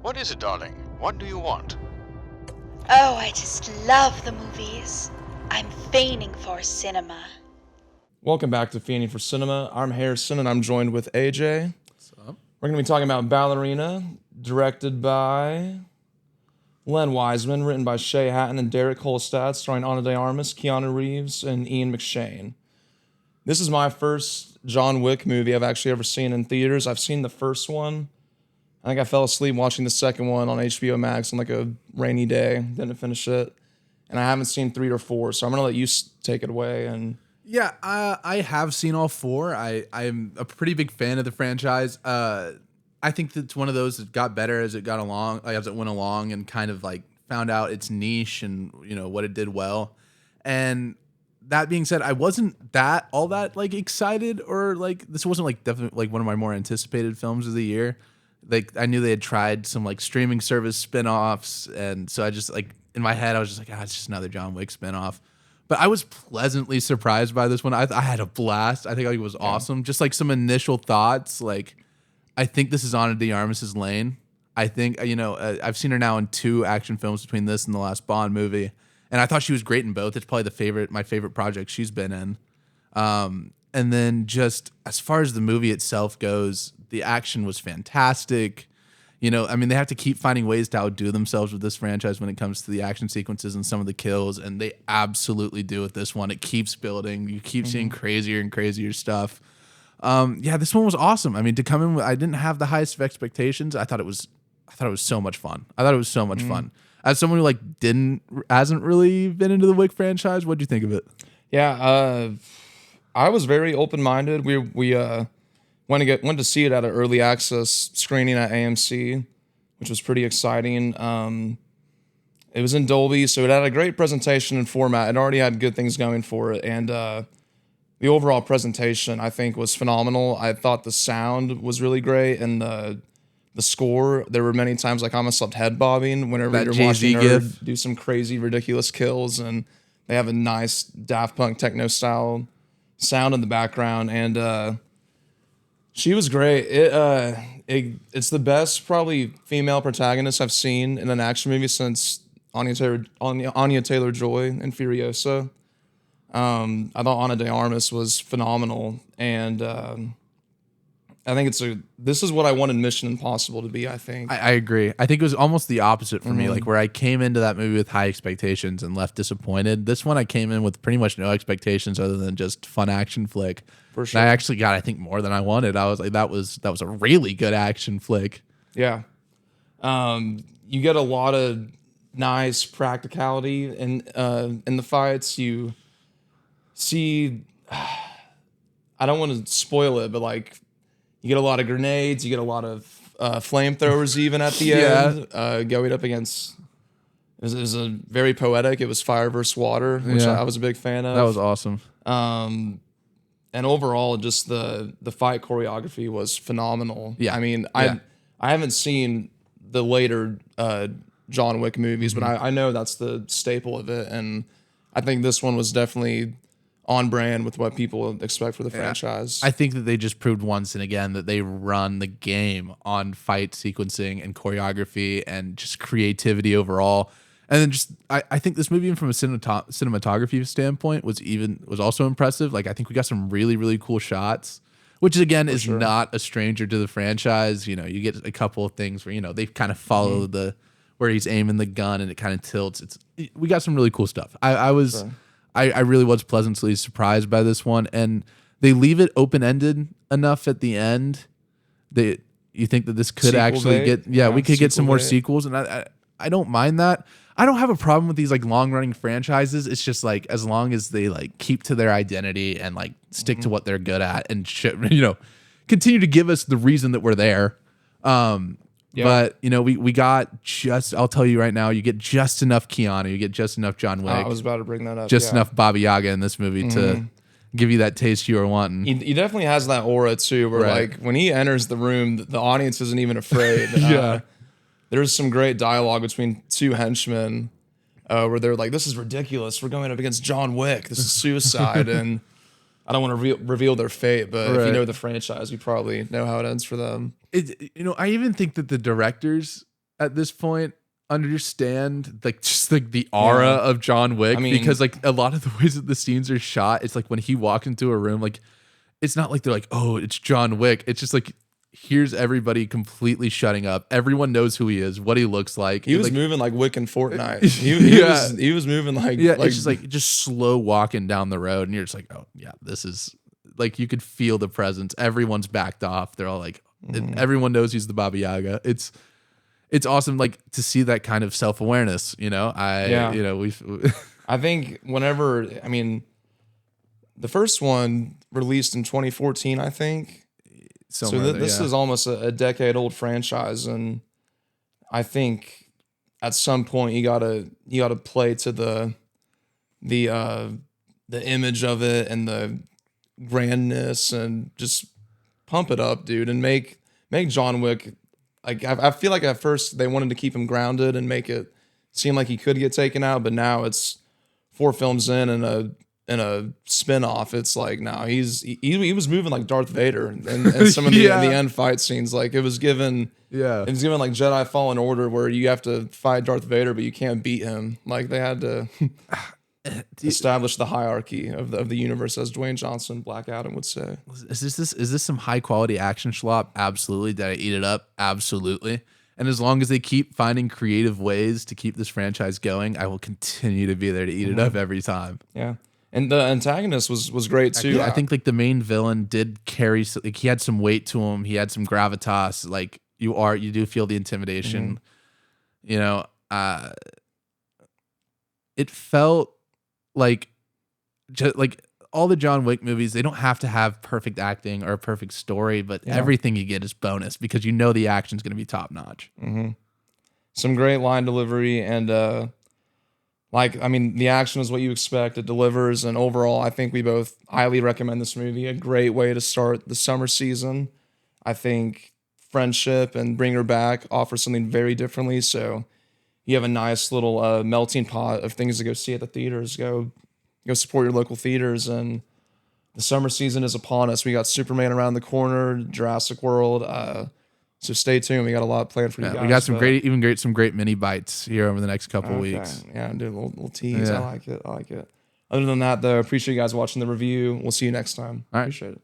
What is it, darling? What do you want? Oh, I just love the movies. I'm fiending for cinema. Welcome back to Fiending for Cinema. I'm Harrison and I'm joined with AJ. What's up? We're going to be talking about Ballerina, directed by Len Wiseman, written by Shay Hatton and Derek Kolstad, starring Ana de Armas, Keanu Reeves, and Ian McShane. This is my first John Wick movie I've actually ever seen in theaters. I've seen the first one. I think I fell asleep watching the second one on HBO Max on like a rainy day. Didn't finish it. And I haven't seen 3 or 4, so I'm going to let you take it away. And Yeah, I have seen all four. I'm a pretty big fan of the franchise. I think that's one of those that got better as it got along, like as it went along, and kind of like found out its niche and what it did well. And that being said, I wasn't all that like excited, or like this wasn't like definitely like one of my more anticipated films of the year. Like I knew they had tried some like streaming service spin-offs, and so I just like in my head I was just like, it's just another John Wick spin-off. But I was pleasantly surprised by this one. I had a blast. I think it was awesome. Just like some initial thoughts, like I think this is Ana de Armas's lane. I think I've seen her now in 2 action films between this and the last Bond movie, and I thought she was great in both. It's probably my favorite project she's been in. And then just as far as the movie itself goes, the action was fantastic. They have to keep finding ways to outdo themselves with this franchise when it comes to the action sequences and some of the kills, and they absolutely do with this one. It keeps building. You keep seeing crazier and crazier stuff. This one was awesome. I mean, to come in, I didn't have the highest of expectations. I thought it was so much fun. Fun. As someone who hasn't really been into the Wick franchise, what do you think of it? yeah, I was very open-minded. We went to see it at an early access screening at AMC, which was pretty exciting. It was in Dolby, so it had a great presentation and format. It already had good things going for it, and the overall presentation I think was phenomenal. I thought the sound was really great, and the score. There were many times like I almost slept head bobbing whenever That you're Jay-Z watching her gif. do some crazy, ridiculous kills, and they have a nice Daft Punk techno style sound in the background, and she was great. It's the best probably female protagonist I've seen in an action movie since Anya Taylor-Joy in Furiosa. I thought Ana de Armas was phenomenal, and I think this is what I wanted Mission Impossible to be. I think. I agree. I think it was almost the opposite for me. Like where I came into that movie with high expectations and left disappointed. This one I came in with pretty much no expectations other than just fun action flick. For sure. And I actually got, I think, more than I wanted. I was like, that was a really good action flick. Yeah. You get a lot of nice practicality in the fights. You see, I don't want to spoil it, but like you get a lot of grenades, you get a lot of flamethrowers even at the end, going up against. It was a very poetic. It was fire versus water, which I was a big fan of. That was awesome. And overall, just the fight choreography was phenomenal. Yeah. I mean, Yeah. I haven't seen the later John Wick movies, but I know that's the staple of it, and I think this one was definitely on brand with what people expect for the franchise. I think that they just proved once and again that they run the game on fight sequencing and choreography and just creativity overall. And then just, I think this movie, from a cinematography standpoint, was also impressive. Like I think we got some really, really cool shots, which again is not a stranger to the franchise. You get a couple of things where they kind of follow where he's aiming the gun and it kind of tilts. We got some really cool stuff. I really was pleasantly surprised by this one, and they leave it open ended enough at the end that you think that this could Sequel actually bait? we could get some sequel more bait. sequels, and I don't mind that. I don't have a problem with these like long running franchises. It's just like as long as they like keep to their identity and like stick to what they're good at and continue to give us the reason that we're there. But we got I'll tell you right now, you get just enough Keanu, you get just enough John Wick, I was about to bring that up. just enough Baba Yaga in this movie to give you that taste you were wanting. He definitely has that aura too, where Right. like when he enters the room, the audience isn't even afraid. There's some great dialogue between 2 henchmen where they're like, "This is ridiculous. We're going up against John Wick. This is suicide." And I don't want to reveal their fate, but if you Right. know the franchise, you probably know how it ends for them. I even think that the directors at this point understand like just like the aura Yeah. of John Wick I mean- because like a lot of the ways that the scenes are shot, it's like when he walks into a room, like it's not like they're like, oh, it's John Wick. It's just like here's everybody completely shutting up. Everyone knows who he is, what he looks like. He was like, moving like Wick in Fortnite. He was moving like yeah, it's just like just slow walking down the road, and you're just like, oh yeah, this is like you could feel the presence. Everyone's backed off. They're all like, everyone knows he's the Baba Yaga. It's awesome, like to see that kind of self awareness. You know, I think whenever, I mean, the first one released in 2014, I think. This is almost a decade old franchise, and I think at some point you gotta play to the image of it and the grandness and just pump it up, dude, and make John Wick. Like I feel like at first they wanted to keep him grounded and make it seem like he could get taken out, but now it's 4 films in and a spin-off. It's like now he was moving like Darth Vader and some of the end fight scenes. Like it was given like Jedi Fallen Order where you have to fight Darth Vader but you can't beat him. Like they had to establish the hierarchy of the universe, as Dwayne Johnson, Black Adam would say. Is this some high quality action schlop? Absolutely. Did I eat it up? Absolutely. And as long as they keep finding creative ways to keep this franchise going, I will continue to be there to eat it up every time. Yeah. And the antagonist was great too. I think like the main villain did carry, like he had some weight to him. He had some gravitas. Like you do feel the intimidation. You know, it felt like just like all the John Wick movies, they don't have to have perfect acting or a perfect story, but everything you get is bonus because you know the action's going to be top notch. Some great line delivery and the action is what you expect. It delivers, and overall, I think we both highly recommend this movie. A great way to start the summer season. I think Friendship and Bring Her Back offer something very differently. So you have a nice little melting pot of things to go see at the theaters. Go support your local theaters, and the summer season is upon us. We got Superman around the corner, Jurassic World. So stay tuned. We got a lot planned for you guys. We got some great mini bites here over the next couple weeks. Yeah, do a little tease. Yeah. I like it. Other than that, though, appreciate you guys watching the review. We'll see you next time. All right. Appreciate it.